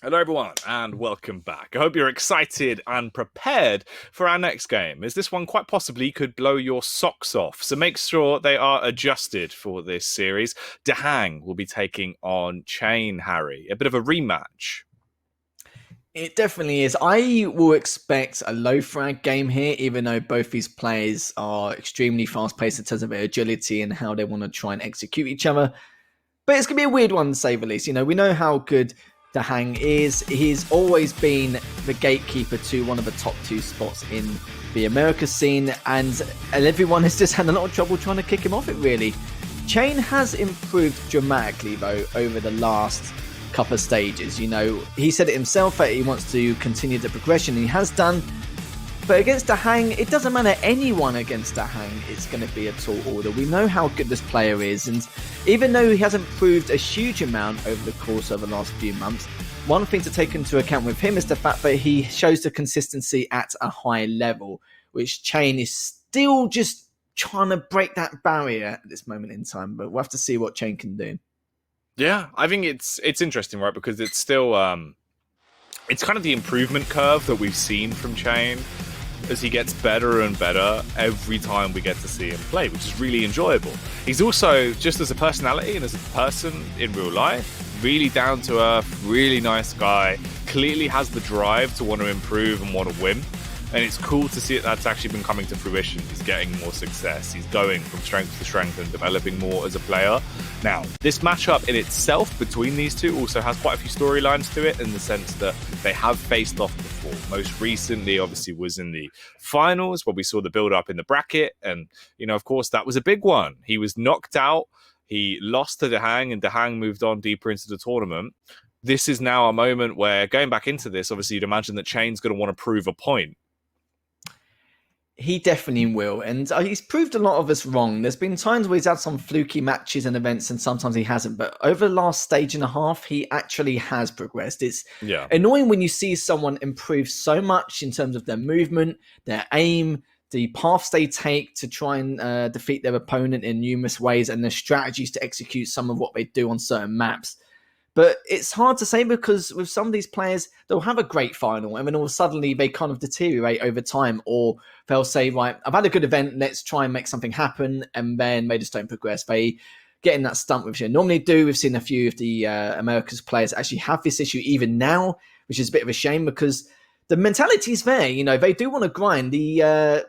Hello everyone and welcome back. I hope you're excited and prepared for our next game, as this one quite possibly could blow your socks off. So make sure they are adjusted for this series. DaHanG will be taking on cha1n, Harry. A bit of a rematch. It definitely is. I will expect a low frag game here, even though both these players are extremely fast paced in terms of their agility and how they want to try and execute each other. But it's going to be a weird one to say the least. You know, we know how good DaHanG is. He's always been the gatekeeper to one of the top two spots in the America scene, and everyone has just had a lot of trouble trying to kick him off it, really. cha1n has improved dramatically, though, over the last couple of stages. You know, he said it himself that he wants to continue the progression, and he has done. But against DaHanG, it doesn't matter anyone against DaHanG, it's going to be a tall order. We know how good this player is, and even though he hasn't proved a huge amount over the course of the last few months, one thing to take into account with him is the fact that he shows the consistency at a high level, which cha1n is still just trying to break that barrier at this moment in time. But we'll have to see what cha1n can do. Yeah, I think it's interesting, right? Because it's still it's kind of the improvement curve that we've seen from cha1n as he gets better and better every time we get to see him play, which is really enjoyable. He's also, just as a personality and as a person in real life, really down to earth, really nice guy, clearly has the drive to want to improve and want to win. And it's cool to see that's actually been coming to fruition. He's getting more success. He's going from strength to strength and developing more as a player. Now, this matchup in itself between these two also has quite a few storylines to it, in the sense that they have faced off before. Most recently, obviously, was in the finals, where we saw the build-up in the bracket. And, you know, of course, that was a big one. He was knocked out. He lost to DaHanG, and DaHanG moved on deeper into the tournament. This is now a moment where, going back into this, obviously, you'd imagine that cha1n's going to want to prove a point. He definitely will, and he's proved a lot of us wrong. There's been times where he's had some fluky matches and events, and sometimes he hasn't. But over the last stage and a half, he actually has progressed. It's annoying when you see someone improve so much in terms of their movement, their aim, the paths they take to try and defeat their opponent in numerous ways, and the strategies to execute some of what they do on certain maps. But it's hard to say, because with some of these players, they'll have a great final, and then all of a sudden they kind of deteriorate over time, or they'll say, right, I've had a good event, let's try and make something happen, and then they just don't progress. They get in that stump, which they normally do. We've seen a few of the America's players actually have this issue even now, which is a bit of a shame, because the mentality's there. You know, they do want to grind. They're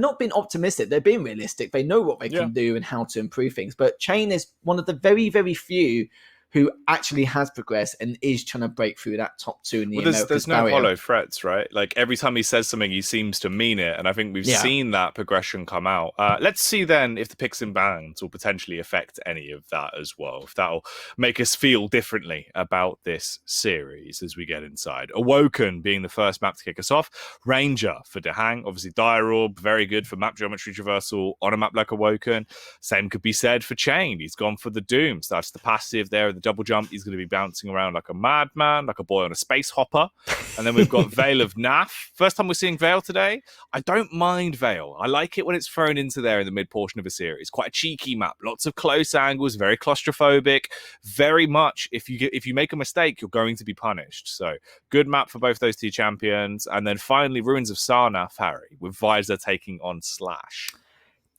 not being optimistic, they're being realistic. They know what they can do and how to improve things. But cha1n is one of the very, very few who actually has progressed and is trying to break through that top two in the Americas there's no barrier. hollow threats, right? Like, every time he says something, he seems to mean it, and I think we've seen that progression come out. Let's see then if the picks and bans will potentially affect any of that as well, if that'll make us feel differently about this series as we get inside. Awoken being the first map to kick us off. Ranger for DaHanG, obviously Diorb, very good for map geometry traversal on a map like Awoken. Same could be said for cha1n. He's gone for the Doom, starts the passive there, the double jump. He's going to be bouncing around like a madman, like a boy on a space hopper. And then we've got Vale of Naath. First time we're seeing Vale today. I don't mind Vale. I like it when it's thrown into there in the mid portion of a series. Quite a cheeky map, lots of close angles, very claustrophobic. Very much, if you make a mistake, you're going to be punished. So good map for both those two champions. And then finally, Ruins of Sarnath, Harry, with Visor taking on Slash.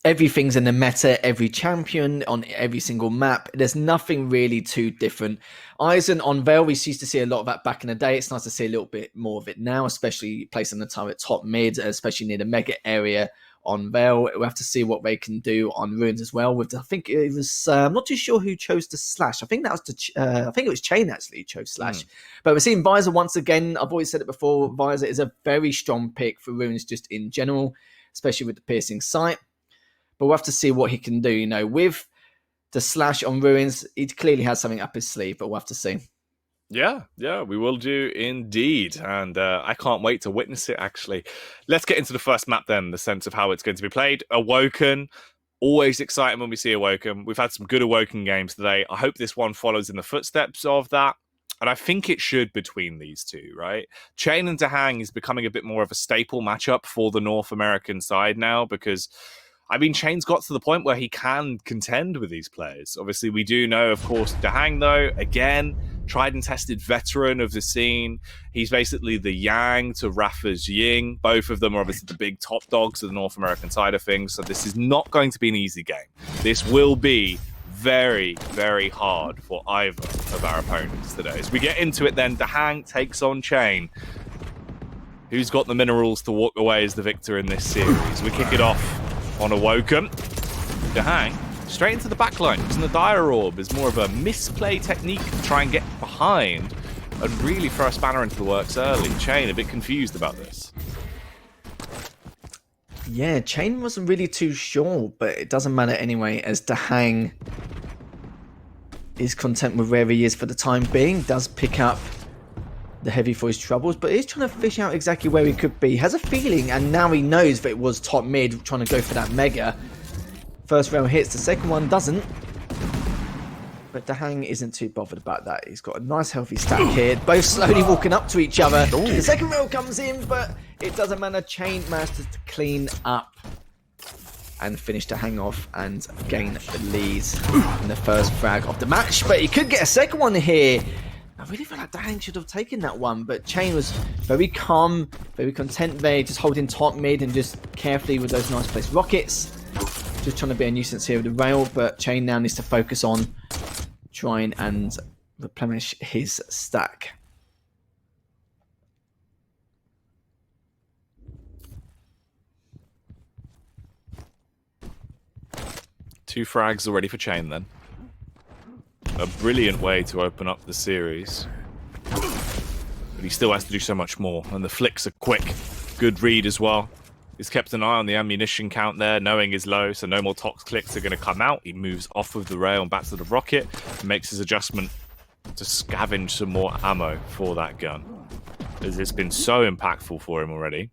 Everything's in the meta, every champion on every single map. There's nothing really too different. Eisen on Vale, we used to see a lot of that back in the day. It's nice to see a little bit more of it now, especially placing the turret top mid, especially near the mega area on Vale. We'll have to see what they can do on Ruins as well. With, I think it was, I'm not too sure who chose to Slash. I think that was I think it was cha1n actually who chose Slash. But we're seeing Visor once again. I've always said it before. Visor is a very strong pick for Ruins just in general, especially with the piercing sight. But we'll have to see what he can do. You know, with the Slash on Ruins, he clearly has something up his sleeve, but we'll have to see. Yeah, we will do indeed. And I can't wait to witness it, actually. Let's get into the first map then, the sense of how it's going to be played. Awoken, always exciting when we see Awoken. We've had some good Awoken games today. I hope this one follows in the footsteps of that. And I think it should between these two, right? cha1n and DaHanG is becoming a bit more of a staple matchup for the North American side now, because I mean, cha1n's got to the point where he can contend with these players. Obviously, we do know, of course, DaHanG, though, again, tried and tested veteran of the scene. He's basically the Yang to Rafa's Ying. Both of them are obviously the big top dogs of the North American side of things, so this is not going to be an easy game. This will be very, very hard for either of our opponents today. As we get into it then, DaHanG takes on cha1n. Who's got the minerals to walk away as the victor in this series? We kick it off on Awoken. DaHanG straight into the backline, using the Dire Orb is more of a misplay technique to try and get behind and really throw a spanner into the works early. cha1n a bit confused about this. Yeah, cha1n wasn't really too sure, but it doesn't matter anyway, as DaHanG is content with where he is for the time being, does pick up the heavy for his troubles, but he's trying to fish out exactly where he could be. He has a feeling, and now he knows that it was top mid trying to go for that mega. First round hits, the second one doesn't. But DaHanG isn't too bothered about that. He's got a nice healthy stack here, both slowly walking up to each other. Ooh. The second rail comes in, but it doesn't matter. cha1n manages to clean up and finish DaHanG off and gain the lead in the first frag of the match. But he could get a second one here. I really feel like DaHanG should have taken that one, but cha1n was very calm, very content there, just holding top mid and just carefully with those nice placed rockets. Just trying to be a nuisance here with the rail, but cha1n now needs to focus on trying and replenish his stack. Two frags already for cha1n then. A brilliant way to open up the series. But he still has to do so much more, and the flicks are quick. Good read as well. He's kept an eye on the ammunition count there, knowing is low, so no more tox clicks are going to come out. He moves off of the rail and back to the rocket, and makes his adjustment to scavenge some more ammo for that gun, as it's been so impactful for him already.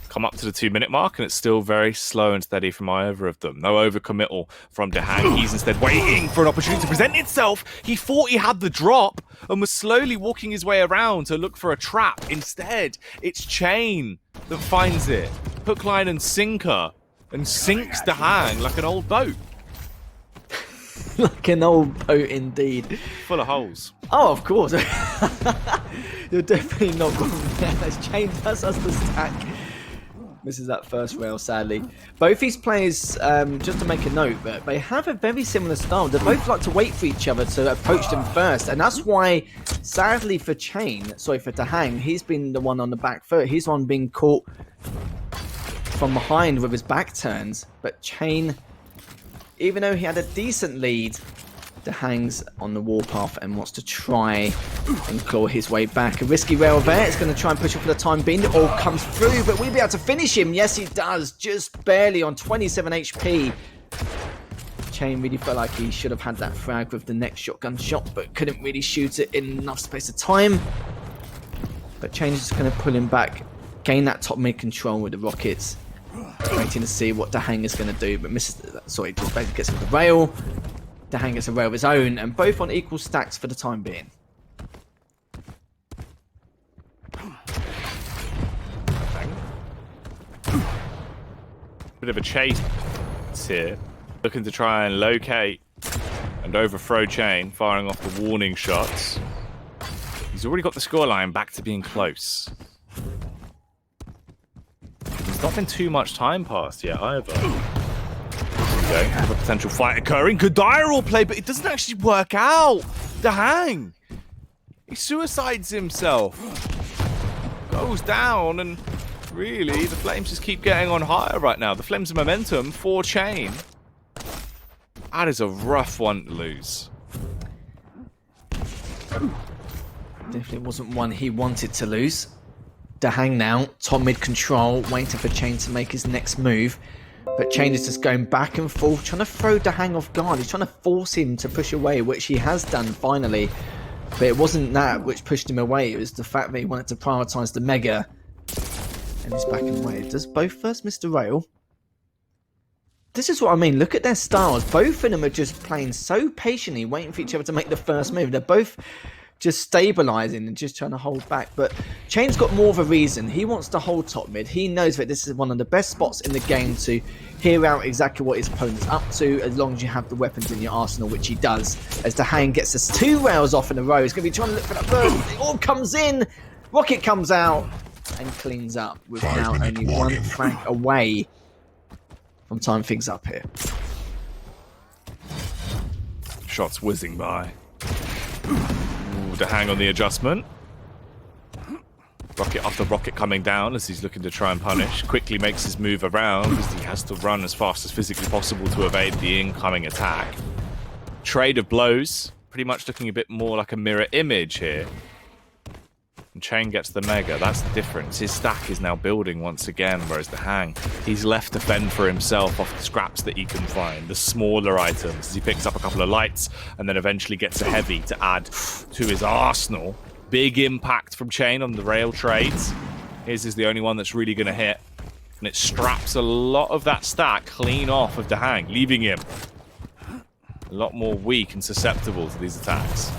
Come up to the 2-minute mark, and it's still very slow and steady from either of them. No overcommittal from DaHanG. He's instead waiting for an opportunity to present itself. He thought he had the drop and was slowly walking his way around to look for a trap. Instead, it's cha1n that finds it. Hook, line, and sinker, and sinks DaHanG like an old boat. Like an old boat indeed. Full of holes. Oh, of course. You're definitely not wrong there, as cha1n does us the stack. Misses that first rail, sadly. Both these players, just to make a note, but they have a very similar style. They both like to wait for each other to approach them first, and that's why, sadly for cha1n, sorry, for DaHanG, he's been the one on the back foot. He's the one being caught from behind with his back turns, but cha1n, even though he had a decent lead, DaHanG's on the warpath and wants to try and claw his way back. A risky rail there. It's going to try and push him for the time being. It all comes through, but we'll be able to finish him. Yes, he does. Just barely on 27 HP. cha1n really felt like he should have had that frag with the next shotgun shot, but couldn't really shoot it in enough space of time. But cha1n is just going to pull him back, gain that top mid control with the rockets. Waiting to see what DaHanG is going to do, but misses. Sorry, just basically gets with the rail. DaHanG gets a rail of his own, and both on equal stacks for the time being. Bit of a chase here, looking to try and locate and overthrow cha1n, firing off the warning shots. He's already got the scoreline back to being close. There's not been too much time passed yet either. There we go, have a potential fight occurring. Good Dire Orb play, but it doesn't actually work out. DaHanG, he suicides himself. Goes down, and really, the flames just keep getting on higher right now. The flames of momentum for cha1n. That is a rough one to lose. Definitely wasn't one he wanted to lose. DaHanG now, top mid control, waiting for cha1n to make his next move. But cha1n is just going back and forth, trying to throw DaHanG off guard. He's trying to force him to push away, which he has done finally. But it wasn't that which pushed him away. It was the fact that he wanted to prioritise the mega. And he's backing away. Does both first miss the rail? This is what I mean. Look at their styles. Both of them are just playing so patiently, waiting for each other to make the first move. They're both just stabilizing and just trying to hold back. But cha1n's got more of a reason. He wants to hold top mid. He knows that this is one of the best spots in the game to hear out exactly what his opponent's up to, as long as you have the weapons in your arsenal, which he does. As DaHanG gets us 2 rails off in a row, he's going to be trying to look for that burst. It all comes in. Rocket comes out and cleans up with now only 1 frag away from tying things up here. Shots whizzing by. Ooh, DaHanG on the adjustment. Rocket after rocket coming down as he's looking to try and punish. Quickly makes his move around as he has to run as fast as physically possible to evade the incoming attack. Trade of blows. Pretty much looking a bit more like a mirror image here. And cha1n gets the mega. That's the difference. His stack is now building once again, whereas DaHanG, he's left to fend for himself off the scraps that he can find, the smaller items, as he picks up a couple of lights and then eventually gets a heavy to add to his arsenal. Big impact from cha1n on the rail trades. His is the only one that's really going to hit. And it straps a lot of that stack clean off of DaHanG, leaving him a lot more weak and susceptible to these attacks.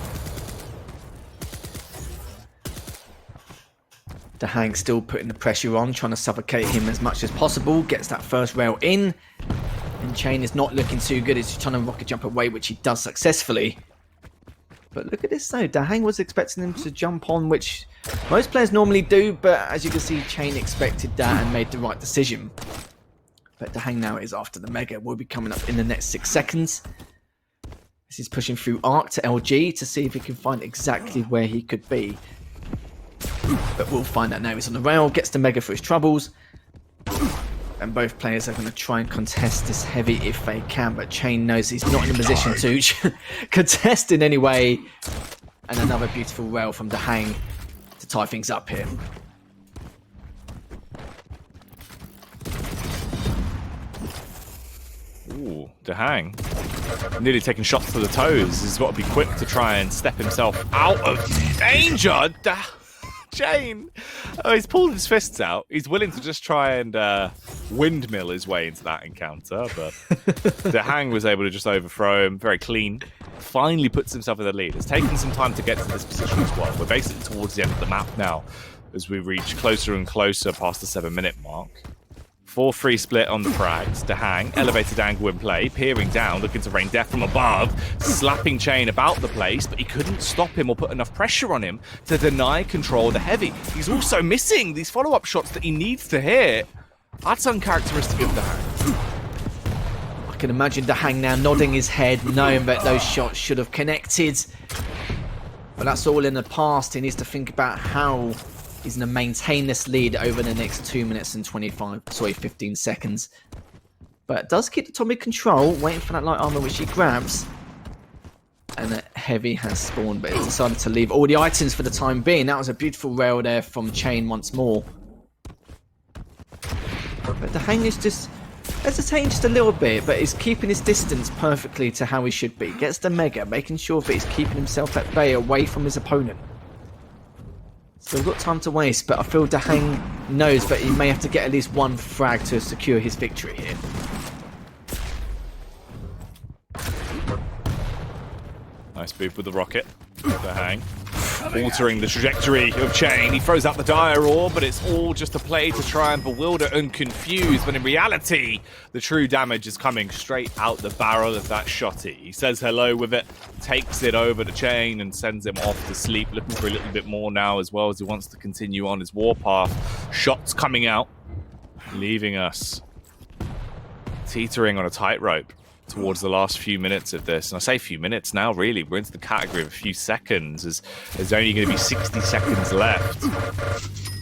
DaHanG still putting the pressure on, trying to suffocate him as much as possible. Gets that first rail in. And cha1n is not looking too good. He's trying to rocket jump away, which he does successfully. But look at this though. DaHanG was expecting him to jump on, which most players normally do. But as you can see, cha1n expected that and made the right decision. But DaHanG now is after the mega. Will be coming up in the next 6 seconds. This is pushing through arc to LG to see if he can find exactly where he could be. But we'll find out now. He's on the rail, gets the mega for his troubles. And both players are going to try and contest this heavy if they can. But cha1n knows he's not in a position to contest in any way. And another beautiful rail from DaHanG to tie things up here. Ooh, DaHanG nearly taking shots to the toes. He's got to be quick to try and step himself out of danger. cha1n! Oh, he's pulled his fists out. He's willing to just try and windmill his way into that encounter, but DaHanG was able to just overthrow him. Very clean. Finally puts himself in the lead. It's taken some time to get to this position as well. We're basically towards the end of the map now as we reach closer and closer past the 7-minute mark. 4-3 split on the frags. DaHanG, elevated angle in play, peering down, looking to rain death from above, slapping cha1n about the place, but he couldn't stop him or put enough pressure on him to deny control of the heavy. He's also missing these follow-up shots that he needs to hit. That's uncharacteristic of DaHanG. I can imagine DaHanG now nodding his head, knowing that those shots should have connected. But that's all in the past. He needs to think about how he's going to maintain this lead over the next 2 minutes and 15 seconds. But does keep the Tommy control, waiting for that light armor, which he grabs. And that heavy has spawned, but he's decided to leave all the items for the time being. That was a beautiful rail there from cha1n once more. But DaHanG is just hesitating just a little bit, but he's keeping his distance perfectly to how he should be. Gets the mega, making sure that he's keeping himself at bay away from his opponent. Still got time to waste, but I feel DaHanG knows that he may have to get at least 1 frag to secure his victory here. Nice move with the rocket. DaHanG altering the trajectory of cha1n. He throws out the dire ore, but it's all just a play to try and bewilder and confuse. But in reality, the true damage is coming straight out the barrel of that shotty. He says hello with it, takes it over to cha1n and sends him off to sleep, looking for a little bit more now as well as he wants to continue on his warpath. Shots coming out, leaving us teetering on a tightrope towards the last few minutes of this. And I say few minutes now, really. We're into the category of a few seconds, as there's only going to be 60 seconds left.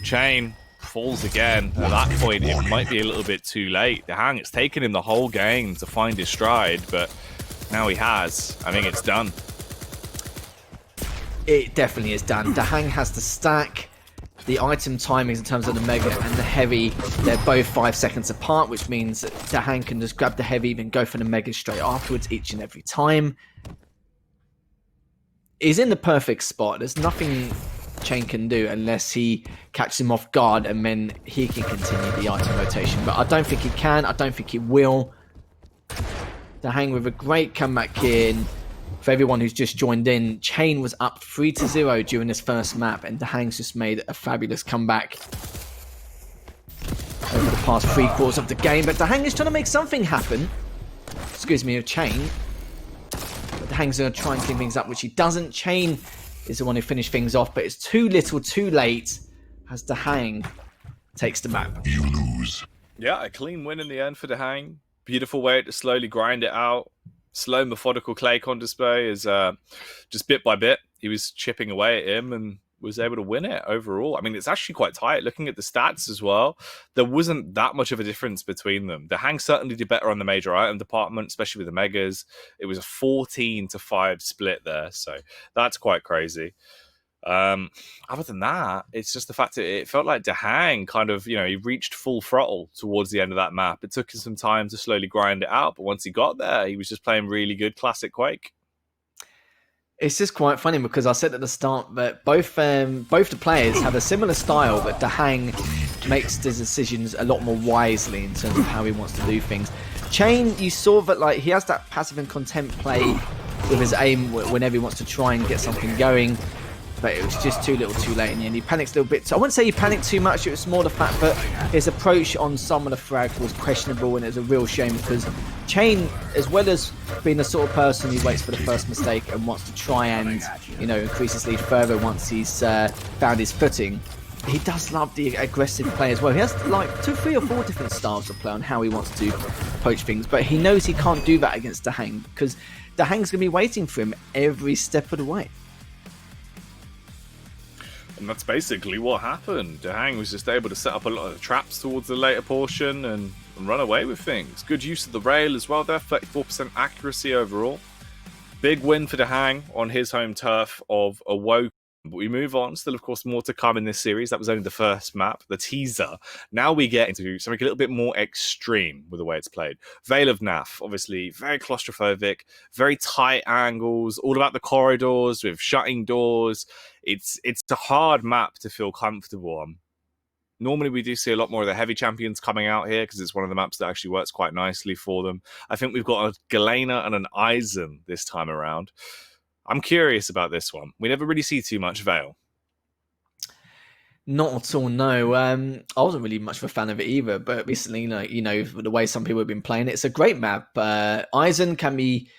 cha1n falls again. At that point, it might be a little bit too late. DaHanG, it's taken him the whole game to find his stride, but now he has. I think it's done. It definitely is done. DaHanG has the stack. The item timings in terms of the mega and the heavy, they're both 5 seconds apart, which means that DaHanG can just grab the heavy and go for the mega straight afterwards each and every time. He's in the perfect spot. There's nothing cha1n can do unless he catches him off guard and then he can continue the item rotation. But I don't think he can. I don't think he will. DaHanG with a great comeback in. For everyone who's just joined in, cha1n was up 3-0 during this first map, and DaHanG's just made a fabulous comeback over the past 3 quarters of the game. But DaHanG is trying to make something happen. Excuse me, of cha1n. But DaHanG's going to try and clean things up, which he doesn't. cha1n is the one who finished things off, but it's too little, too late, as DaHanG takes the map. You lose. Yeah, a clean win in the end for DaHanG. Beautiful way to slowly grind it out. Slow, methodical Quake on display is just bit by bit. He was chipping away at him and was able to win it overall. I mean, it's actually quite tight. Looking at the stats as well, there wasn't that much of a difference between them. DaHanG certainly did better on the major item department, especially with the megas. It was a 14-5 split there, so that's quite crazy. Other than that, it's just the fact that it felt like DaHanG kind of, he reached full throttle towards the end of that map. It took him some time to slowly grind it out, but once he got there, he was just playing really good classic Quake. It's just quite funny because I said at the start that both the players have a similar style, but DaHanG makes the decisions a lot more wisely in terms of how he wants to do things. cha1n, you saw that he has that passive and content play with his aim whenever he wants to try and get something going. But it was just too little too late in the end. He panicked a little bit. So I wouldn't say he panicked too much. It was more the fact that his approach on some of the frags was questionable, and it was a real shame because cha1n, as well as being the sort of person who waits for the first mistake and wants to try and, increase his lead further once he's found his footing, he does love the aggressive play as well. He has 2, 3 or 4 different styles of play on how he wants to approach things, but he knows he can't do that against DaHanG because DaHanG's going to be waiting for him every step of the way. And that's basically what happened. DaHanG was just able to set up a lot of traps towards the later portion and run away with things. Good use of the rail as well there, 34% accuracy overall. Big win for DaHanG on his home turf of Awoken. But we move on. Still, of course, more to come in this series. That was only the first map, the teaser. Now we get into something a little bit more extreme with the way it's played. Vale of Naath, obviously, very claustrophobic, very tight angles, all about the corridors with shutting doors. It's a hard map to feel comfortable on. Normally, we do see a lot more of the heavy champions coming out here because it's one of the maps that actually works quite nicely for them. I think we've got a Galena and an Eisen this time around. I'm curious about this one. We never really see too much Vale. Not at all, no. I wasn't really much of a fan of it either, but recently, the way some people have been playing it, it's a great map. Eisen can be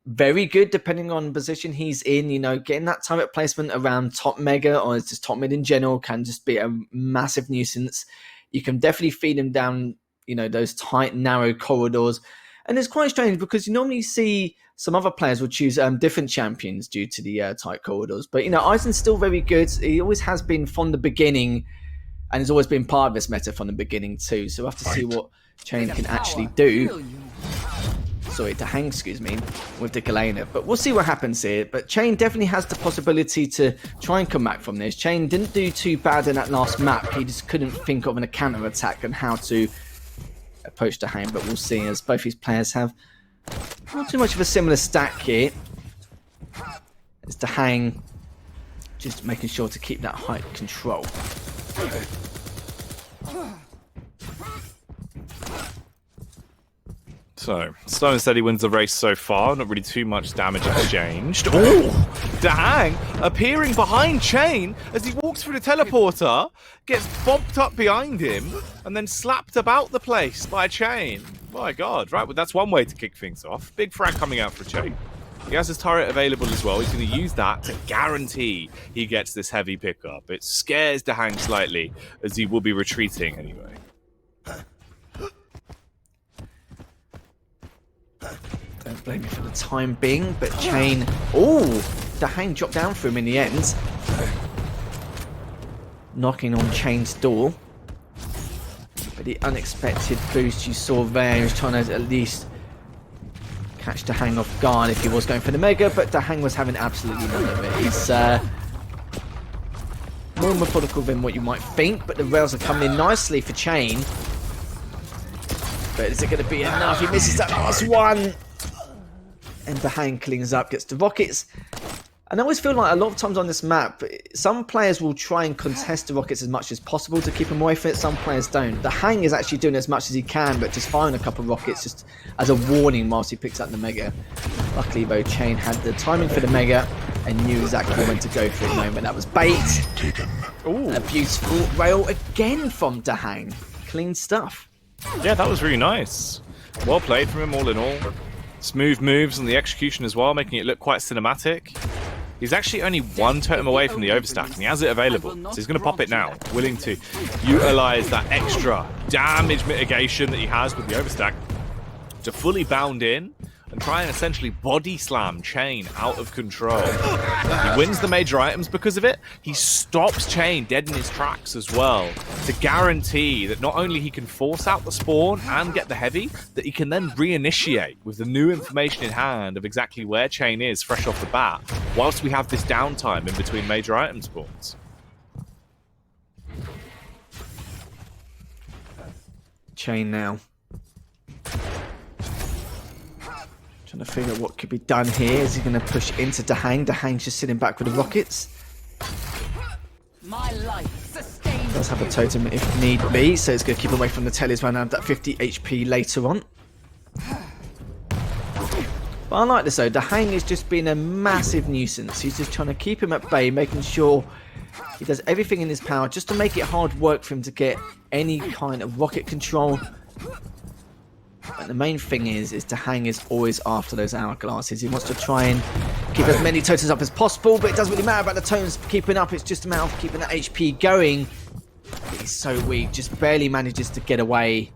very good depending on the position he's in. Getting that turret placement around top mega or just top mid in general can just be a massive nuisance. You can definitely feed him down, those tight, narrow corridors. And it's quite strange because you normally see some other players will choose different champions due to the tight corridors. But, Eisen's still very good. He always has been from the beginning and has always been part of this meta from the beginning too. So we'll have to see what cha1n can actually do. Sorry, DaHanG, excuse me, with the Galena. But we'll see what happens here. But cha1n definitely has the possibility to try and come back from this. cha1n didn't do too bad in that last map. He just couldn't think of a counter-attack and how to approach DaHanG. But we'll see as both these players have not too much of a similar stack here. It's DaHanG just making sure to keep that height control. So, slow and steady wins the race so far. Not really too much damage exchanged. Oh! DaHanG appearing behind cha1n as he walks through the teleporter, gets bopped up behind him, and then slapped about the place by cha1n. My god. Right, well, that's one way to kick things off. Big frag coming out for cha1n. He has his turret available as well. He's going to use that to guarantee he gets this heavy pickup. It scares DaHanG slightly, as he will be retreating anyway. Don't blame me for the time being, but cha1n... Oh! DaHanG dropped down for him in the end. Knocking on cha1n's door. But the unexpected boost you saw there, he was trying to at least catch DaHanG off guard if he was going for the mega, but DaHanG was having absolutely none of it. He's more methodical than what you might think, but the rails are coming in nicely for cha1n. But is it going to be enough? He misses that last one. And DaHanG cleans up, gets the rockets. And I always feel like a lot of times on this map, some players will try and contest the rockets as much as possible to keep them away from it. Some players don't. DaHanG is actually doing as much as he can, but just firing a couple of rockets just as a warning whilst he picks up the Mega. Luckily, though, cha1n had the timing for the Mega and knew exactly when to go for it. The moment that was bait. Ooh. A beautiful rail again from DaHanG. Clean stuff. Yeah, that was really nice. Well played from him all in all. Smooth moves on the execution as well, making it look quite cinematic. He's actually only one totem away from the overstack, and he has it available, so he's going to pop it now, willing to utilize that extra damage mitigation that he has with the overstack to fully bound in and try and essentially body slam cha1n out of control. He wins the major items because of it. He stops cha1n dead in his tracks as well to guarantee that not only he can force out the spawn and get the heavy, that he can then reinitiate with the new information in hand of exactly where cha1n is fresh off the bat, whilst we have this downtime in between major item spawns. cha1n now. Trying to figure out what could be done here. Is he going to push into DaHanG? DaHanG's just sitting back with the rockets. My life sustains. Does have a totem if need be, so it's going to keep away from the tellies when I have that 50 HP later on. But I like this though. DaHanG is just being a massive nuisance. He's just trying to keep him at bay, making sure he does everything in his power just to make it hard work for him to get any kind of rocket control. But the main thing is DaHanG is always after those hourglasses. He wants to try and keep as many totems up as possible, but it doesn't really matter about the totems keeping up. It's just a matter of keeping that HP going. But he's so weak, just barely manages to get away.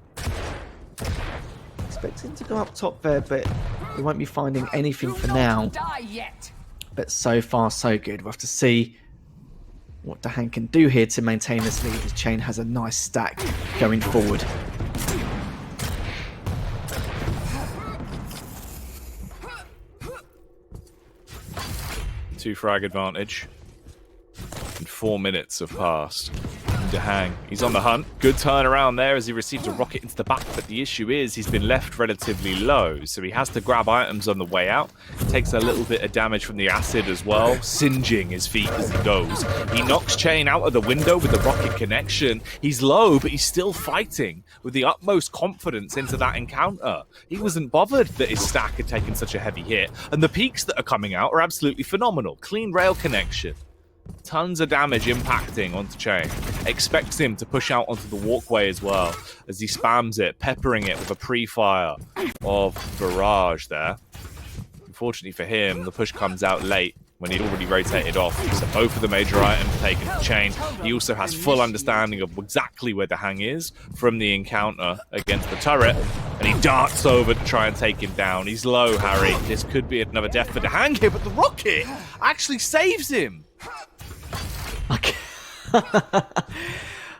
Expecting to go up top there, but we won't be finding anything for now. But so far, so good. We'll have to see what DaHanG can do here to maintain this lead, as cha1n has a nice stack going forward. Two frag advantage. And 4 minutes have passed. DaHanG, he's on the hunt. Good turnaround there as he received a rocket into the back, but the issue is he's been left relatively low, so he has to grab items on the way out. Takes a little bit of damage from the acid as well, singeing his feet as he goes. He knocks cha1n out of the window with the rocket connection. He's low, but he's still fighting with the utmost confidence into that encounter. He wasn't bothered that his stack had taken such a heavy hit, and the peaks that are coming out are absolutely phenomenal. Clean rail connection. Tons of damage impacting onto cha1n. Expects him to push out onto the walkway as well as he spams it, peppering it with a pre-fire of barrage there. Unfortunately for him, the push comes out late when he'd already rotated off. So both of the major items taken to cha1n. He also has full understanding of exactly where DaHanG is from the encounter against the turret. And he darts over to try and take him down. He's low, Harry. This could be another death for DaHanG here, but the rocket actually saves him.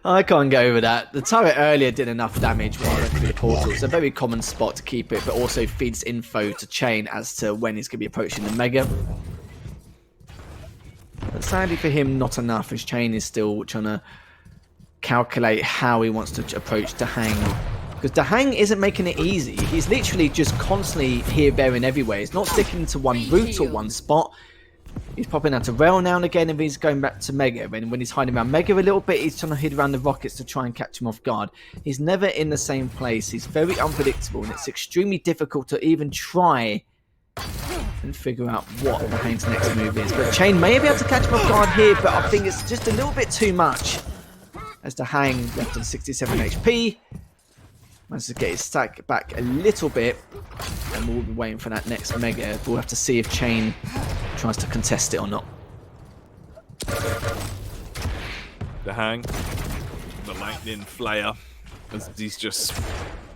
I can't go over that. The turret earlier did enough damage while it through the portal. It's a very common spot to keep it, but also feeds info to cha1n as to when he's going to be approaching the Mega. But sadly for him, not enough, as cha1n is still trying to calculate how he wants to approach DaHanG. Because DaHanG isn't making it easy. He's literally just constantly here, there, and everywhere. He's not sticking to one route or one spot. He's popping out to rail now and again, and he's going back to Mega. And when he's hiding around Mega a little bit, he's trying to hide around the rockets to try and catch him off guard. He's never in the same place. He's very unpredictable, and it's extremely difficult to even try and figure out what DaHanG's next move is. But cha1n may be able to catch him off guard here, but I think it's just a little bit too much. As DaHanG left on 67 HP. Manages to get his stack back a little bit, and we'll be waiting for that next Mega. We'll have to see if cha1n tries to contest it or not. DaHanG, the lightning flayer, as he's just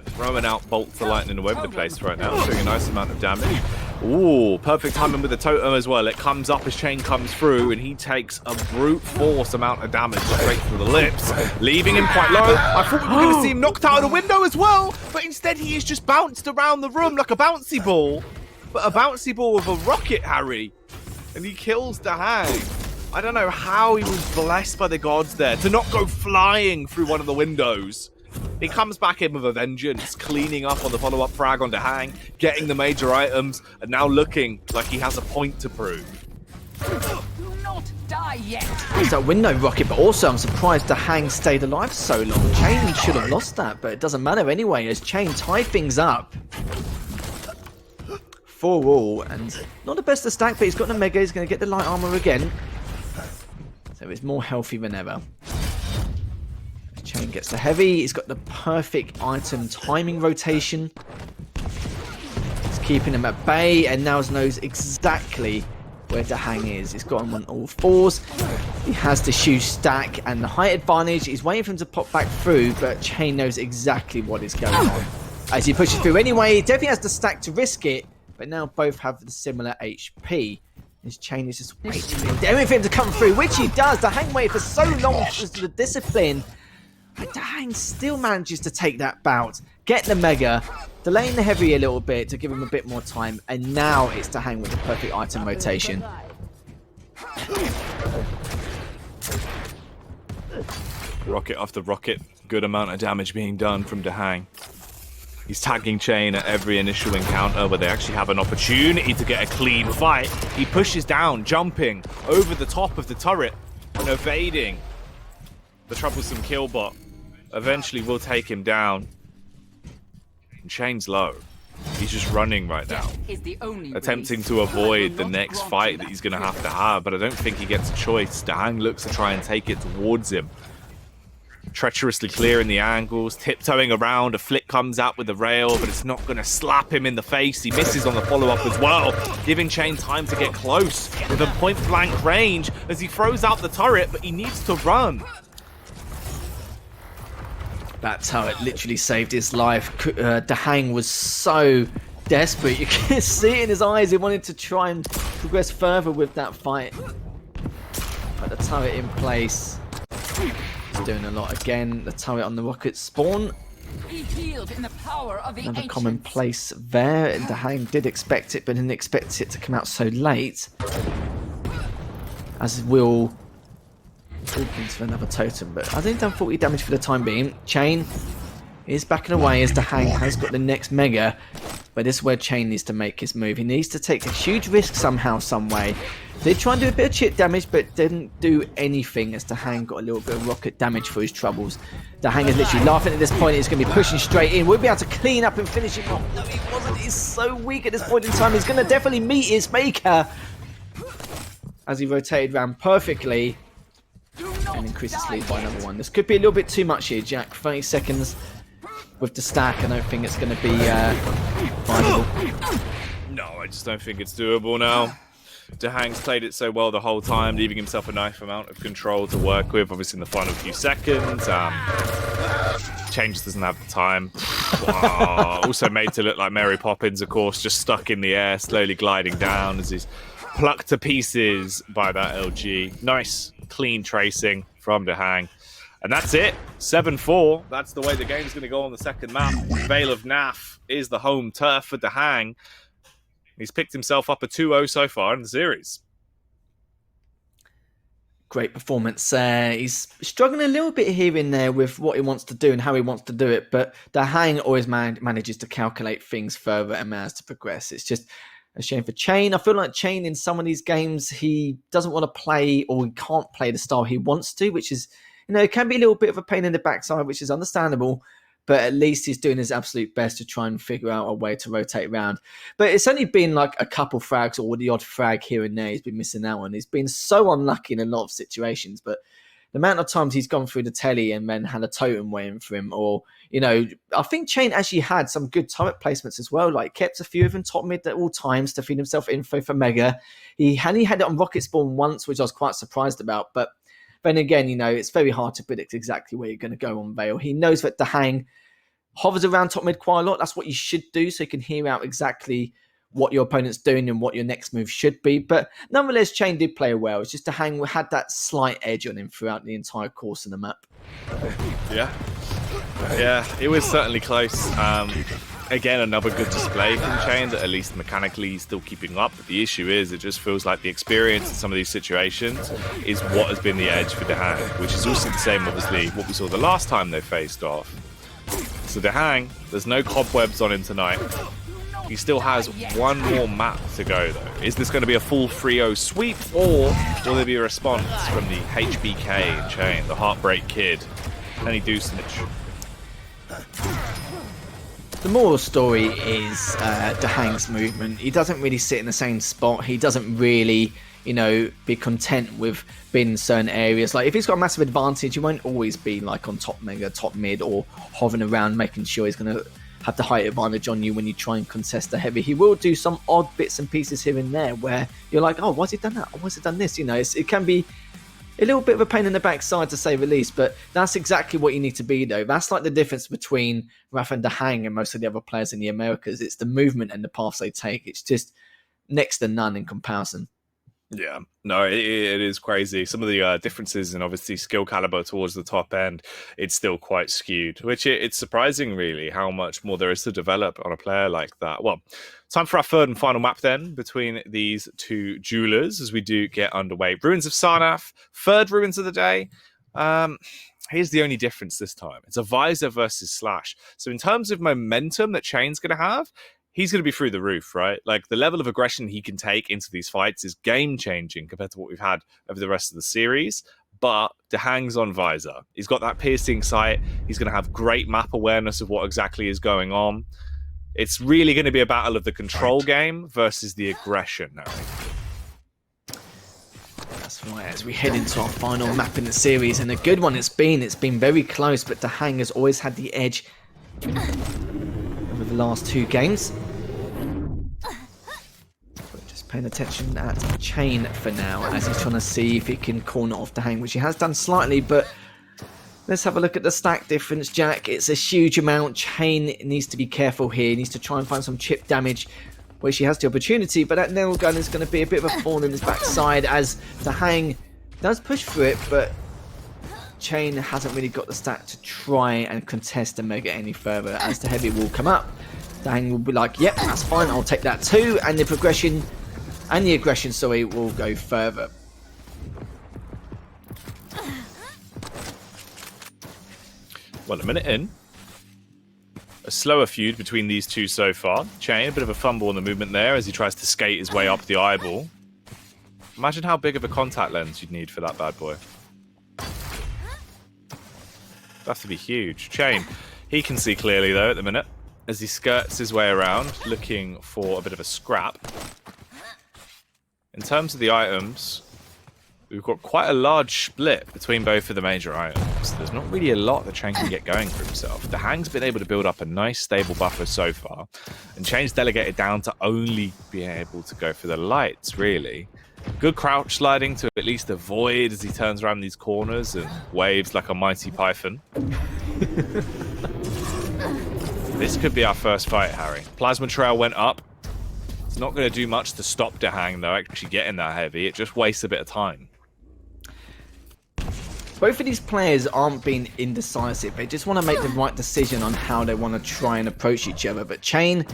throwing out bolts of lightning all over the place right now, doing a nice amount of damage. Ooh, perfect timing with the totem as well. It comes up as cha1n comes through, and he takes a brute force amount of damage straight through the lips, leaving him quite low. I thought we were going to see him knocked out of the window as well, but instead he is just bounced around the room like a bouncy ball. But a bouncy ball with a rocket, Harry. And he kills DaHanG. I don't know how he was blessed by the gods there to not go flying through one of the windows. He comes back in with a vengeance, cleaning up on the follow-up frag on DaHanG, getting the major items, and now looking like he has a point to prove. Do not die yet. There's that window rocket, but also I'm surprised DaHanG stayed alive so long. cha1n should have lost that, but it doesn't matter anyway, as cha1n tied things up. 4-all, and not the best to stack, but he's got the mega, he's going to get the light armor again. So he's more healthy than ever. cha1n gets the heavy, he's got the perfect item timing rotation. He's keeping him at bay, and now knows exactly where DaHanG is. He's got him on all fours. He has the huge stack and the height advantage. He's waiting for him to pop back through, but cha1n knows exactly what is going on. As he pushes through anyway, he definitely has the stack to risk it, but now both have the similar HP. His cha1n is just waiting for him to come through, which he does. DaHanG waited for so long for the discipline, but DaHanG still manages to take that bout, get the mega, delaying the heavy a little bit to give him a bit more time, and now it's DaHanG with the perfect item rotation. Rocket after rocket, good amount of damage being done from DaHanG. He's tagging cha1n at every initial encounter where they actually have an opportunity to get a clean fight. He pushes down, jumping over the top of the turret and evading the troublesome killbot. Eventually will take him down. And cha1n's low. He's just running right now, attempting to avoid the next fight that he's going to have, but I don't think he gets a choice. DaHanG looks to try and take it towards him. Treacherously clearing the angles, tiptoeing around, a flick comes out with the rail, but it's not going to slap him in the face. He misses on the follow-up as well, giving cha1n time to get close with a point-blank range as he throws out the turret, but he needs to run. That turret literally saved his life. DaHanG was so desperate. You can see it in his eyes. He wanted to try and progress further with that fight. But the turret in place. He's doing a lot again. The turret on the rocket spawn. Another commonplace there. And DaHanG did expect it, but didn't expect it to come out so late. As will walk into another totem, but I think done 40 damage for the time being. cha1n is backing away as DaHanG has got the next mega, but this is where cha1n needs to make his move. He needs to take a huge risk somehow, some way. Did try and do a bit of chip damage, but didn't do anything as DaHanG got a little bit of rocket damage for his troubles. DaHanG is literally laughing at this point. He's going to be pushing straight in. We'll be able to clean up and finish him off. No, he wasn't. He's so weak at this point in time. He's going to definitely meet his maker as he rotated around perfectly and increases lead by another one. This could be a little bit too much here, Jack. 30 seconds with the stack. I don't think it's going to be viable. No, I just don't think it's doable now. DaHanG's played it so well the whole time, leaving himself a nice amount of control to work with, obviously in the final few seconds. cha1n just doesn't have the time. Also made to look like Mary Poppins, of course, just stuck in the air, slowly gliding down as he's plucked to pieces by that LG. Nice, clean tracing from DaHanG. And that's it. 7-4. That's the way the game's going to go on the second map. Vale of Naath is the home turf for DaHanG. He's picked himself up a 2-0 so far in the series. Great performance there. He's struggling a little bit here and there with what he wants to do and how he wants to do it, but DaHanG always manages to calculate things further and manages to progress. It's just a shame for cha1n. I feel like cha1n in some of these games, he doesn't want to play, or he can't play the style he wants to, which is, you know, it can be a little bit of a pain in the backside, which is understandable. But at least he's doing his absolute best to try and figure out a way to rotate around. But it's only been like a couple frags or the odd frag here and there. He's been missing that one. He's been so unlucky in a lot of situations. But the amount of times he's gone through the telly and then had a totem waiting for him, or, you know, I think cha1n actually had some good turret placements as well. Like, kept a few of them top mid at all times to feed himself info for mega. He had it on rocket spawn once, which I was quite surprised about. But then again, you know, it's very hard to predict exactly where you're going to go on Vale. He knows that DaHanG hovers around top mid quite a lot. That's what you should do, so you can hear out exactly what your opponent's doing and what your next move should be. But nonetheless, cha1n did play well. It's just DaHanG had that slight edge on him throughout the entire course of the map. Yeah, it was certainly close. Again, another good display from cha1n that at least mechanically he's still keeping up. But the issue is, it just feels like the experience in some of these situations is what has been the edge for DaHanG, which is also the same, obviously, what we saw the last time they faced off. So DaHanG, there's no cobwebs on him tonight. He still has one more map to go, though. Is this going to be a full 3-0 sweep, or will there be a response from the HBK chain, the Heartbreak Kid? Can he do something? The moral story is DaHanG's movement. He doesn't really sit in the same spot. He doesn't really, you know, be content with being in certain areas. Like, if he's got a massive advantage, he won't always be, like, on top mega, top mid, or hovering around making sure he's going to have the height advantage on you when you try and contest the heavy. He will do some odd bits and pieces here and there where you're like, oh, why's he done that? Oh, why's he done this? You know, it can be a little bit of a pain in the backside, to say the least, but that's exactly what you need to be, though. That's like the difference between Raph and DaHanG and most of the other players in the Americas. It's the movement and the paths they take. It's just next to none in comparison. Yeah, no, it is crazy. Some of the differences and obviously skill caliber towards the top end, it's still quite skewed, which it's surprising, really, how much more there is to develop on a player like that. Well, time for our third and final map then between these two duelers as we do get underway. Ruins of Sarnath, third Ruins of the day. Here's the only difference this time. It's a Visor versus Slash. So in terms of momentum that cha1n's going to have, he's going to be through the roof, right? Like, the level of aggression he can take into these fights is game-changing compared to what we've had over the rest of the series. But DaHanG's on Visor. He's got that piercing sight. He's going to have great map awareness of what exactly is going on. It's really going to be a battle of the control game versus the aggression now. That's right, as we head into our final map in the series, and a good one it's been. It's been very close, but DaHanG has always had the edge over the last two games. Just paying attention at cha1n for now, as he's trying to see if he can corner off DaHanG, which he has done slightly, but let's have a look at the stack difference, Jack. It's a huge amount. cha1n needs to be careful here. He needs to try and find some chip damage where she has the opportunity, but that nail gun is going to be a bit of a thorn in his backside as DaHanG does push through it, but cha1n hasn't really got the stat to try and contest the mega any further. As the heavy will come up, DaHanG will be like, yep, that's fine, I'll take that too, and the progression and the aggression, sorry, will go further. Well, a minute in. A slower feud between these two so far. cha1n, a bit of a fumble on the movement there as he tries to skate his way up the eyeball. Imagine how big of a contact lens you'd need for that bad boy. That have to be huge. cha1n, he can see clearly though at the minute as he skirts his way around looking for a bit of a scrap. In terms of the items, we've got quite a large split between both of the major items. There's not really a lot that cha1n can get going for himself. DaHanG's been able to build up a nice stable buffer so far, and cha1n's delegated down to only be able to go for the lights, really. Good crouch sliding to at least avoid as he turns around these corners and waves like a mighty python. This could be our first fight, Harry. Plasma Trail went up. It's not going to do much to stop DaHanG, though, actually getting that heavy. It just wastes a bit of time. Both of these players aren't being indecisive. They just want to make the right decision on how they want to try and approach each other. But cha1n,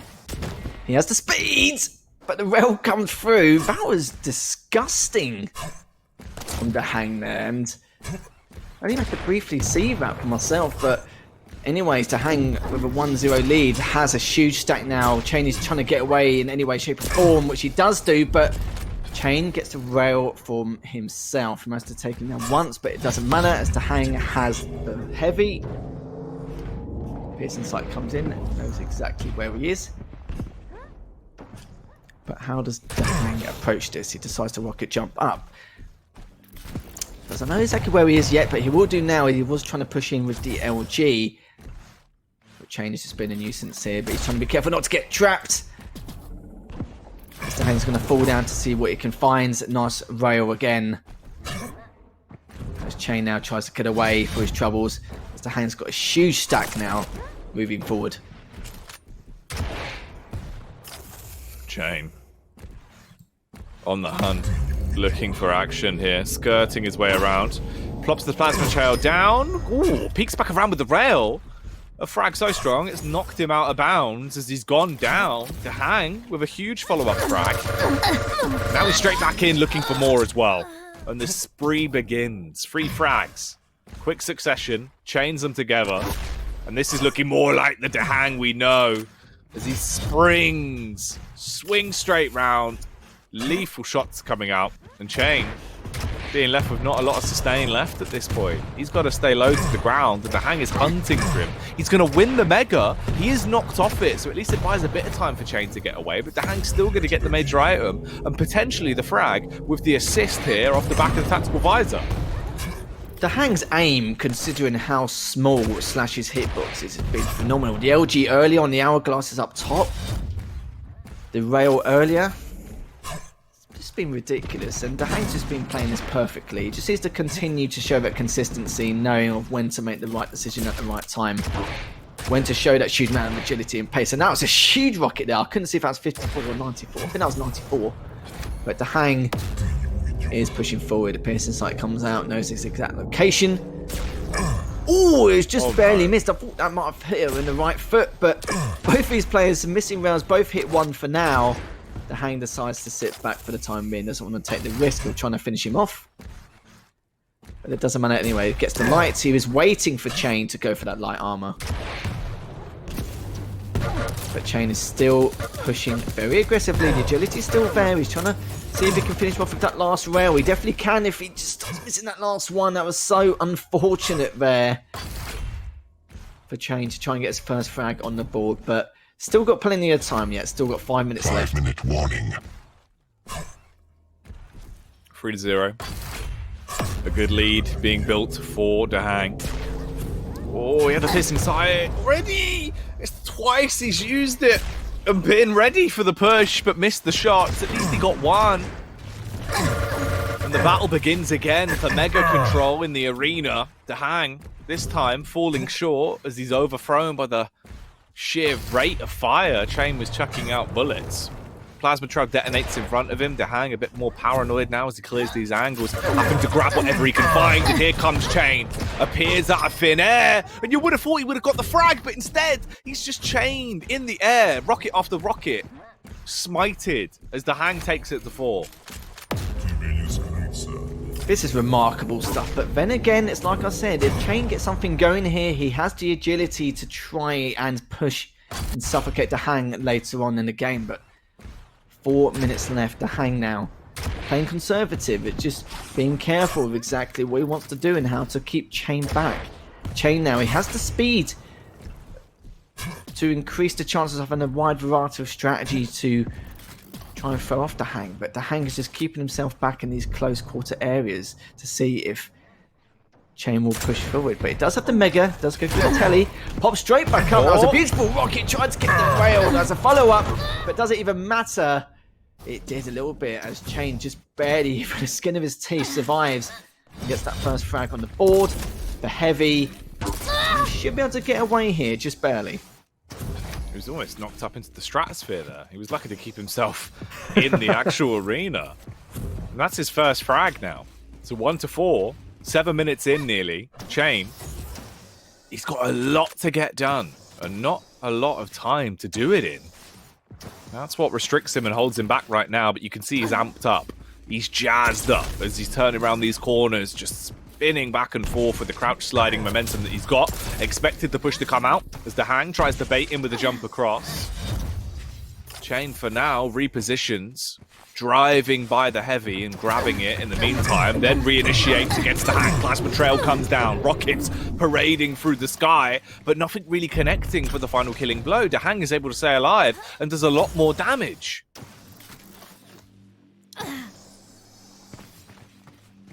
he has the speed, but the rail comes through. That was disgusting from DaHanG there. And I didn't have to briefly see that for myself. But anyways, DaHanG with a 1-0 lead has a huge stack now. cha1n is trying to get away in any way, shape or form, which he does do, but cha1n gets the rail from himself. He managed to take him down once, but it doesn't matter as DaHanG has the heavy. Piercing sight comes in, knows exactly where he is. But how does DaHanG approach this? He decides to rocket jump up. Doesn't know exactly where he is yet, but he will do now. He was trying to push in with the LG. But cha1n has just been a nuisance here, but he's trying to be careful not to get trapped. DaHanG's going to fall down to see what he can find. Nice rail again. As cha1n now tries to get away for his troubles. As DaHanG's got a huge stack now moving forward. cha1n on the hunt, looking for action here, skirting his way around. Plops the plasma trail down. Ooh, peeks back around with the rail. A frag so strong, it's knocked him out of bounds as he's gone down. DaHanG with a huge follow-up frag. Now he's straight back in looking for more as well. And the spree begins. 3 frags. Quick succession. Chains them together. And this is looking more like the DaHanG we know. as he springs, swings straight round, lethal shots coming out, and cha1n being left with not a lot of sustain left at this point. He's got to stay low to the ground, and DaHanG is hunting for him. He's going to win the Mega. He is knocked off it, so at least it buys a bit of time for cha1n to get away, but DaHanG's still going to get the major item, and potentially the frag with the assist here off the back of the tactical visor. DaHanG's aim, considering how small Slash's hitbox is, has been phenomenal. The LG early on, the hourglass is up top. The rail earlier. It's been ridiculous, and DaHanG's just been playing this perfectly. He just needs to continue to show that consistency, knowing of when to make the right decision at the right time, when to show that huge amount of agility and pace. And that was a huge rocket there. I couldn't see if that was 54 or 94. I think that was 94. But DaHanG is pushing forward. The piercing sight comes out, knows his exact location. Oh, it was just barely missed. I thought that might have hit her in the right foot, but both of these players, missing rounds, both hit one for now. DaHanG decides to sit back for the time being, doesn't want to take the risk of trying to finish him off. But it doesn't matter anyway, he gets the lights. He was waiting for cha1n to go for that light armor. But cha1n is still pushing very aggressively. The agility is still there. He's trying to see if he can finish off with that last rail. He definitely can if he just starts missing that last one. That was so unfortunate there for cha1n to try and get his first frag on the board, but still got plenty of time yet. Still got 5 minutes left. 5-minute warning. 3-0. A good lead being built for DaHanG. Oh, he had a piercing sight already. It's twice he's used it and been ready for the push, but missed the shots. At least he got one. And the battle begins again for mega control in the arena. DaHanG, this time falling short as he's overthrown by the sheer rate of fire. cha1n was chucking out bullets. Plasma Truck detonates in front of him. DaHanG a bit more paranoid now as he clears these angles, having to grab whatever he can find. And here comes cha1n. Appears out of thin air. And you would have thought he would have got the frag, but instead, he's just chained in the air. Rocket after rocket. Smited as DaHanG takes it to 4. This is remarkable stuff, but then again, it's like I said, if cha1n gets something going here, he has the agility to try and push and suffocate DaHanG later on in the game, but 4 minutes left. DaHanG now playing conservative, but just being careful of exactly what he wants to do and how to keep cha1n back. cha1n now, he has the speed to increase the chances of having a wide variety of strategy to try and throw off DaHanG, but DaHanG is just keeping himself back in these close quarter areas to see if cha1n will push forward. But it does have the mega, does go through the telly, pops straight back up. That was a beautiful rocket, tried to get the rail as a follow-up, but does it even matter? It did a little bit as cha1n just barely, for the skin of his teeth, survives and gets that first frag on the board. The heavy, he should be able to get away here, just barely. He was almost knocked up into the stratosphere there. He was lucky to keep himself in the actual arena. And that's his first frag now. So 1-4, 7 minutes in nearly. cha1n, he's got a lot to get done and not a lot of time to do it in. That's what restricts him and holds him back right now, but you can see he's amped up. He's jazzed up as he's turning around these corners, just spinning back and forth with the crouch sliding momentum that he's got. Expected the push to come out as DaHanG tries to bait in with a jump across. cha1n for now repositions, driving by the heavy and grabbing it in the meantime, then reinitiates against DaHanG. Plasma trail comes down, rockets parading through the sky, but nothing really connecting for the final killing blow. DaHanG is able to stay alive and does a lot more damage.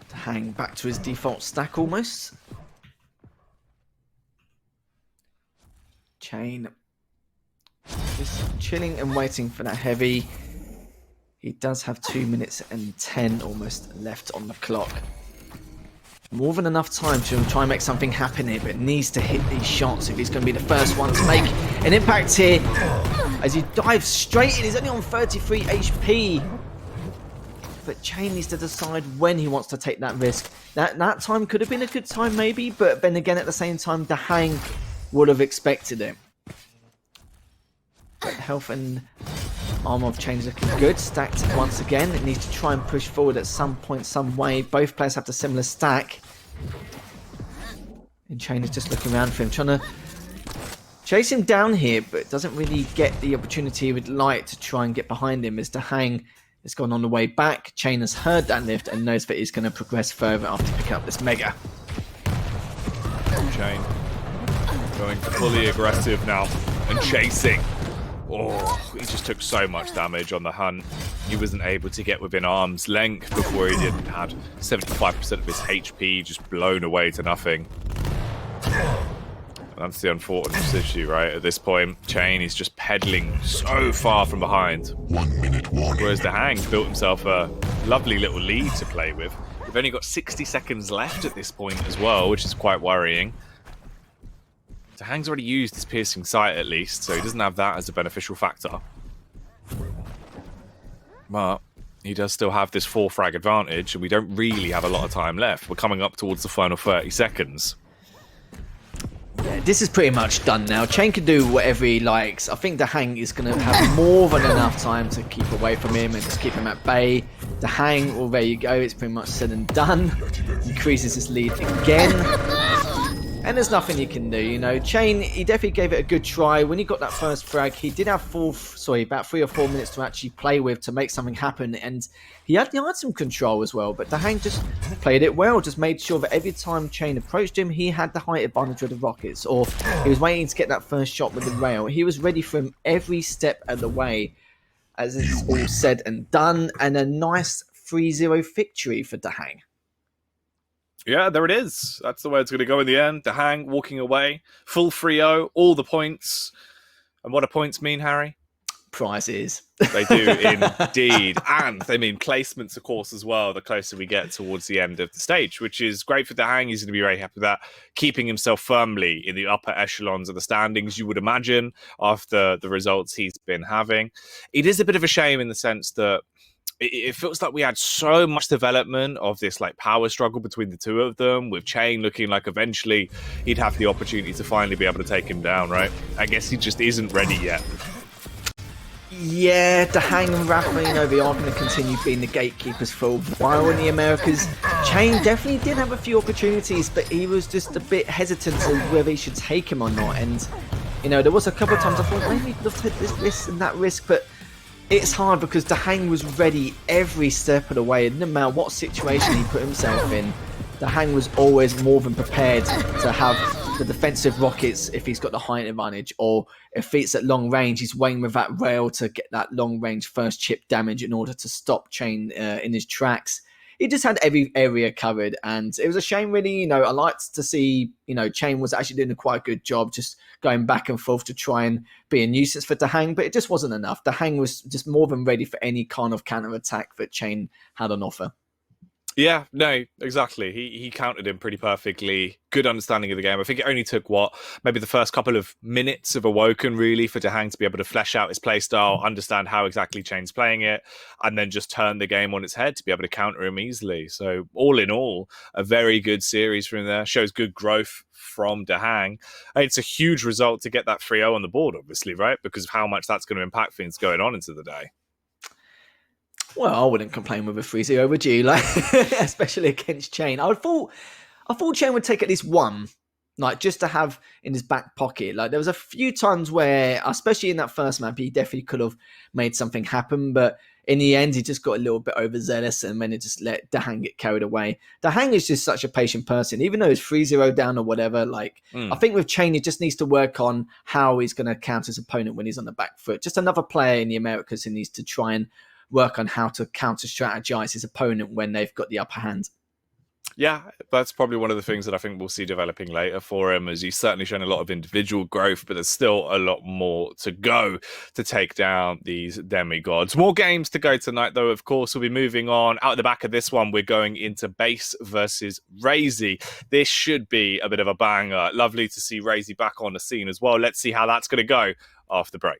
DaHanG back to his default stack almost. cha1n just chilling and waiting for that heavy. He does have 2 minutes and 10 almost left on the clock. More than enough time to try and make something happen here, but needs to hit these shots if he's going to be the first one to make an impact here. As he dives straight in, he's only on 33 HP. But cha1n needs to decide when he wants to take that risk. That time could have been a good time maybe, but then again at the same time, DaHanG would have expected it. But health and armor of cha1n is looking good. Stacked once again. It needs to try and push forward at some point, some way. Both players have the similar stack. And cha1n is just looking around for him, trying to Chase him down here, but doesn't really get the opportunity he would like to try and get behind him as DaHanG has gone on the way back. cha1n has heard that lift and knows that he's going to progress further after picking up this Mega. cha1n going fully aggressive now and chasing. Oh, he just took so much damage on the hunt. He wasn't able to get within arm's length before he didn't had 75% of his HP just blown away to nothing. That's the unfortunate issue, right? At this point, cha1n is just pedaling so far from behind. 1 minute warning. Whereas DaHanG built himself a lovely little lead to play with. We've only got 60 seconds left at this point as well, which is quite worrying. DaHanG's already used his piercing sight at least, so he doesn't have that as a beneficial factor. But he does still have this 4 frag advantage, and we don't really have a lot of time left. We're coming up towards the final 30 seconds. Yeah, this is pretty much done now. cha1n can do whatever he likes. I think DaHanG is going to have more than enough time to keep away from him and just keep him at bay. DaHanG, well, there you go. It's pretty much said and done. Increases his lead again. And there's nothing you can do, you know. cha1n, he definitely gave it a good try. When he got that first frag, he did have about 3 or 4 minutes to actually play with to make something happen. And he had some control as well. But DaHanG just played it well, just made sure that every time cha1n approached him, he had the height advantage with the rockets. Or he was waiting to get that first shot with the rail. He was ready for him every step of the way, as it's all said and done. And a nice 3-0 victory for DaHanG. Yeah, there it is. That's the way it's going to go in the end. DaHanG walking away, full 3-0, all the points. And what do points mean, Harry? Prizes. They do indeed. And they mean placements, of course, as well, the closer we get towards the end of the stage, which is great for DaHanG. He's going to be very happy with that. Keeping himself firmly in the upper echelons of the standings, you would imagine, after the results he's been having. It is a bit of a shame in the sense that it feels like we had so much development of this like power struggle between the two of them, with cha1n looking like eventually he'd have the opportunity to finally be able to take him down, right? I guess he just isn't ready yet. Yeah, DaHanG and Rafa, they are going to continue being the gatekeepers for a while in the Americas. cha1n definitely did have a few opportunities, but he was just a bit hesitant to whether he should take him or not. And, there was a couple of times I thought maybe he could have taken this risk and that risk, but it's hard because DaHanG was ready every step of the way. No matter what situation he put himself in, DaHanG was always more than prepared to have the defensive rockets if he's got the height advantage, or if it's at long range, he's waiting with that rail to get that long range first chip damage in order to stop cha1n in his tracks. He just had every area covered, and it was a shame, really. I liked to see, cha1n was actually doing a quite good job, just going back and forth to try and be a nuisance for DaHanG, but it just wasn't enough. DaHanG was just more than ready for any kind of counter attack that cha1n had on offer. Yeah, no, exactly. He countered him pretty perfectly. Good understanding of the game. I think it only took, maybe the first couple of minutes of Awoken, really, for DaHanG to be able to flesh out his playstyle, understand how exactly cha1n's playing it, and then just turn the game on its head to be able to counter him easily. So, all in all, a very good series from there. Shows good growth from DaHanG. It's a huge result to get that 3-0 on the board, obviously, right? Because of how much that's going to impact things going on into the day. Well, I wouldn't complain with a 3-0, would you? Especially against cha1n. I thought cha1n would take at least one, just to have in his back pocket. There was a few times where, especially in that first map, he definitely could have made something happen, but in the end, he just got a little bit overzealous and then it just let DaHanG get carried away. DaHanG is just such a patient person, even though it's 3-0 down or whatever. I think with cha1n, he just needs to work on how he's going to counter his opponent when he's on the back foot. Just another player in the Americas who needs to try and work on how to counter-strategize his opponent when they've got the upper hand. Yeah, that's probably one of the things that I think we'll see developing later for him, as he's certainly shown a lot of individual growth, but there's still a lot more to go to take down these demigods. More games to go tonight, though, of course. We'll be moving on. Out the back of this one, we're going into Base versus Razy. This should be a bit of a banger. Lovely to see Razy back on the scene as well. Let's see how that's going to go after the break.